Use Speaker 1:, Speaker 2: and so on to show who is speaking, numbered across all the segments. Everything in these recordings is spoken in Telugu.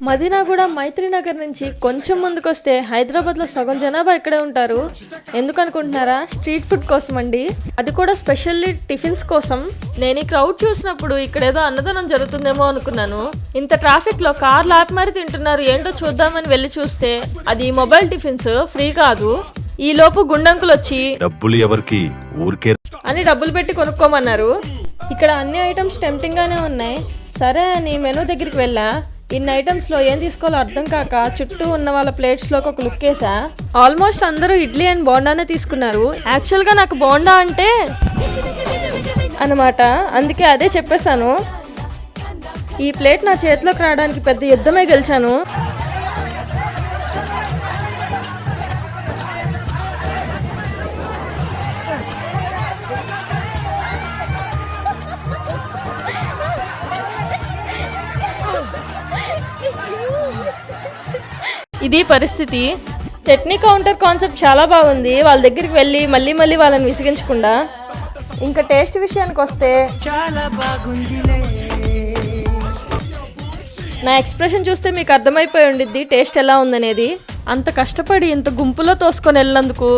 Speaker 1: మదీనాగూడ మైత్రీనగర్ నుంచి కొంచెం ముందుకొస్తే హైదరాబాద్లో సగం జనాభా ఇక్కడే ఉంటారు. ఎందుకు అనుకుంటున్నారా? స్ట్రీట్ ఫుడ్ కోసం అండి. అది కూడా స్పెషల్లీ టిఫిన్స్ కోసం. నేను ఈ క్రౌడ్ చూసినప్పుడు ఇక్కడ ఏదో అన్నదానం జరుగుతుందేమో అనుకున్నాను. ఇంత ట్రాఫిక్ లో కార్లు ఆపి తింటున్నారు. ఏంటో చూద్దామని వెళ్ళి చూస్తే అది మొబైల్ టిఫిన్స్, ఫ్రీ కాదు. ఈ లోపు గుండంకులు వచ్చి
Speaker 2: డబ్బులు ఎవరికి ఊరికే
Speaker 1: అని డబ్బులు పెట్టి కొనుక్కోమన్నారు. ఇక్కడ అన్ని ఐటమ్స్ టెంప్టింగ్ గానే ఉన్నాయి. సరే అని మెనూ దగ్గరికి వెళ్ళా. ఇన్ని ఐటమ్స్ లో ఏం తీసుకోవాలో అర్థం కాక చుట్టూ ఉన్న వాళ్ళ ప్లేట్స్ లోకి ఒక లుక్ వేసా. ఆల్మోస్ట్ అందరూ ఇడ్లీ అండ్ బోండానే తీసుకున్నారు. యాక్చువల్ గా నాకు బోండా అంటే అన్నమాట, అందుకే అదే చెప్పేశాను. ఈ ప్లేట్ నా చేతిలోకి రావడానికి పెద్ద యుద్ధమే గెలిచాను. ఇది పరిస్థితి. చట్నీ కౌంటర్ కాన్సెప్ట్ చాలా బాగుంది. వాళ్ళ దగ్గరికి వెళ్ళి మళ్ళీ వాళ్ళని విసిగించకుండా. ఇంకా టేస్ట్ విషయానికి వస్తే నా ఎక్స్ప్రెషన్ చూస్తే మీకు అర్థమైపోయి ఉండిద్ది టేస్ట్ ఎలా ఉందనేది. అంత కష్టపడి ఇంత గుంపులో తోసుకొని వెళ్ళినందుకు.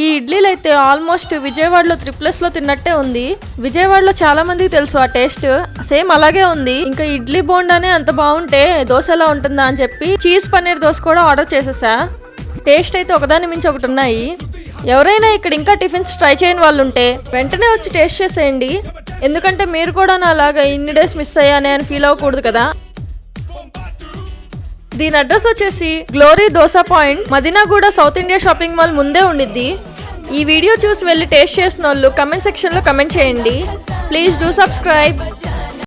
Speaker 1: ఈ ఇడ్లీలు అయితే ఆల్మోస్ట్ విజయవాడలో 3+లో తిన్నట్టే ఉంది. విజయవాడలో చాలా మందికి తెలుసు ఆ టేస్ట్, సేమ్ అలాగే ఉంది. ఇంకా ఇడ్లీ బోండానే అంత బాగుంటే దోశ ఎలా ఉంటుందా అని చెప్పి చీజ్ పన్నీర్ దోశ కూడా ఆర్డర్ చేసేసా. టేస్ట్ అయితే ఒకదాని మించి ఒకటి ఉన్నాయి. ఎవరైనా ఇక్కడ ఇంకా టిఫిన్స్ ట్రై చేయని వాళ్ళు ఉంటే వెంటనే వచ్చి టేస్ట్ చేసేయండి. ఎందుకంటే మీరు కూడా నాలాగా ఇన్ని డేస్ మిస్ అయ్యానే అని ఫీల్ అవ్వకూడదు కదా. దీని అడ్రస్ వచ్చేసి glory dosa point, Madinaguda south India shopping mall ముందే ఉండిద్ది. ఈ వీడియో చూసి వెళ్ళి టేస్ట్ చేసిన వాళ్ళు కమెంట్ సెక్షన్లో కమెంట్ చేయండి. Please do subscribe.